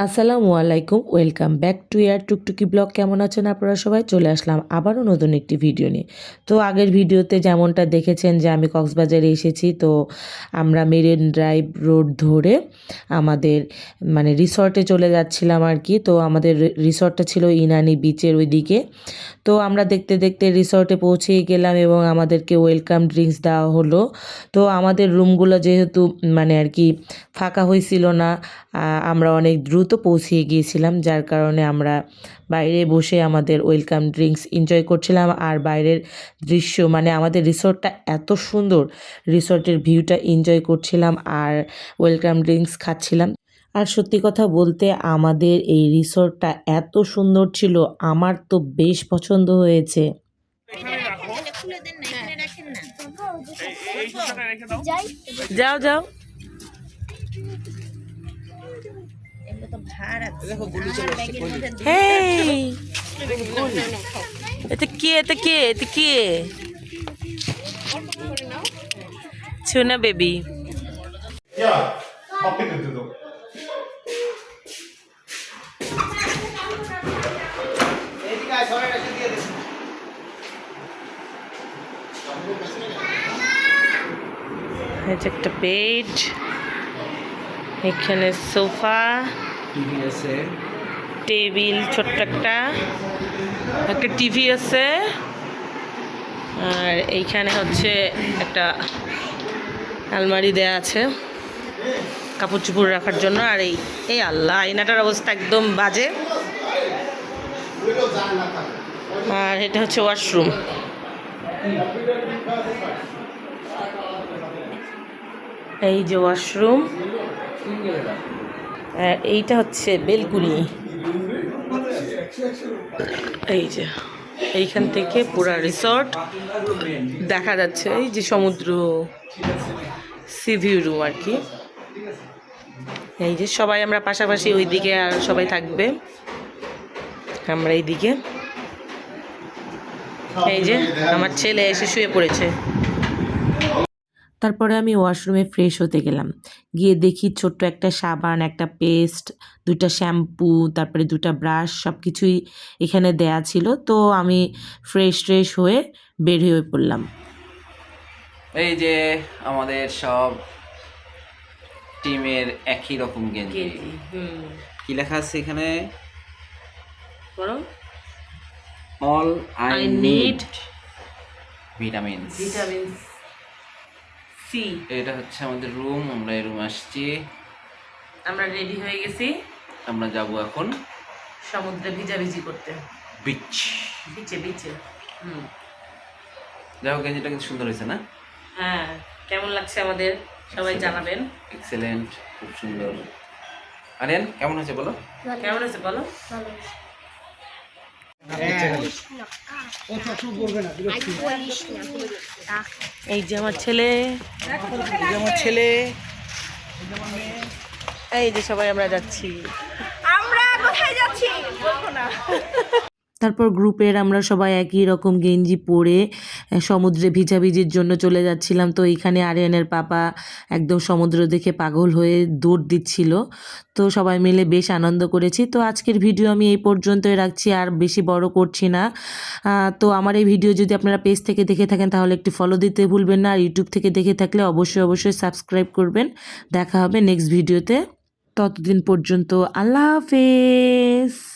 আসসালামু আলাইকুম, welcome back to year Tuktuki blog. কেমন আছেন আপনারা সবাই? চলে আসলাম আবারও নতুন একটি ভিডিও নিয়ে। তো আগের ভিডিওতে যেমনটা দেখেছেন যে আমি কক্সবাজারে এসেছি, তো আমরা মেরিন ড্রাইভ রোড ধরে আমাদের রিসর্টে চলে যাচ্ছিলাম আর কি। তো আমাদের রিসর্টটা ছিল ইনানি বিচের ওইদিকে। তো আমরা দেখতে দেখতে রিসর্টে পৌঁছেই গেলাম এবং আমাদেরকে ওয়েলকাম ড্রিঙ্কস দেওয়া হলো। তো আমাদের রুমগুলো যেহেতু আর কি ফাঁকা হয়েছিল না, আমরা অনেক দ্রুত পৌঁছিয়ে গিয়েছিলাম, যার কারণে আমরা বাইরে বসে আমাদের ওয়েলকাম ড্রিঙ্কস এনজয় করছিলাম। আর বাইরের দৃশ্য আমাদের রিসর্টটা এত সুন্দর, রিসর্টের ভিউটা এনজয় করছিলাম আর ওয়েলকাম ড্রিঙ্কস খাচ্ছিলাম। আর সত্যি কথা বলতে আমাদের এই রিসর্টটা এত সুন্দর ছিল, আমার তো বেশ পছন্দ হয়েছে। যাও যাও, এটা কে? এটা কে? এটা কে? সোনা বেবি। এটা একটা বেড, এখানে সোফা, টিভি আছে, টেবিল, ছোট্ট একটা টিভি আছে। আর এইখানে হচ্ছে একটা আলমারি দেয়া আছে কাপড় চোপড় রাখার জন্য। আর এই আল্লাহ, আয়নাটার অবস্থা একদম বাজে। আর এটা হচ্ছে ওয়াশরুম। এই যে ওয়াশরুম, এইটা হচ্ছে বেলকুনি। এই যে এইখান থেকে পুরা রিসর্ট দেখা যাচ্ছে, এই যে সমুদ্র, সি ভিউ রুম আর কি। এই যে সবাই আমরা পাশাপাশি, ওইদিকে আর সবাই থাকবে, আমরা এইদিকে। এই যে আমার ছেলে এসে শুয়ে পড়েছে। তারপরে আমি ওয়াশরুমে ফ্রেশ হতে গেলাম, গিয়ে দেখি ছোট্ট একটা সাবান, একটা পেস্ট, দুটা শ্যাম্পু, তারপরে দুটা ব্রাশ, সব কিছুই এখানে দেয়া ছিল। তো আমি ফ্রেশ হয়ে বের হয়ে পড়লাম। এই যে আমাদের সব টিমের একই রকম গেঞ্জি। কি লেখা আছে এখানে? All I need vitamins. C. এটা হচ্ছে আমাদের রুম, আমরা এই রুম আসছি, আমরা রেডি হয়ে গেছি, আমরা যাব এখন সমুদ্রে ভিজাভিজি করতে, বিচ। বিচে। যাও, গেঞ্জিটা কিন্তু সুন্দর হয়েছে না? হ্যাঁ, কেমন লাগছে আমাদের সবাই জানাবেন। এক্সেলেন্ট, খুব সুন্দর। আরিয়ান কেমন হয়েছে বলো? কেমন হয়েছে বলো? এই যে আমার ছেলে, এই যে সবাই আমরা যাচ্ছি। আমরা কোথায় যাচ্ছি বলবো না। তারপর গ্রুপের আমরা সবাই একই রকম গেঞ্জি পরে সমুদ্রে ভিজাভিজির জন্য চলে যাচ্ছিলাম। তো এইখানে আরিয়ানের পাপা একদম সমুদ্র দেখে পাগল হয়ে দৌড় দিচ্ছিল। তো সবাই মিলে বেশ আনন্দ করেছি। তো আজকের ভিডিও আমি এই পর্যন্তই রাখছি, আর বেশি বড় করছি না। তো আমার এই ভিডিও যদি আপনারা পেজ থেকে দেখে থাকেন তাহলে একটু ফলো দিতে ভুলবেন না, আর ইউটিউব থেকে দেখে থাকলে অবশ্যই সাবস্ক্রাইব করবেন। দেখা হবে নেক্সট ভিডিওতে, ততদিন পর্যন্ত আল্লাহ হাফেজ।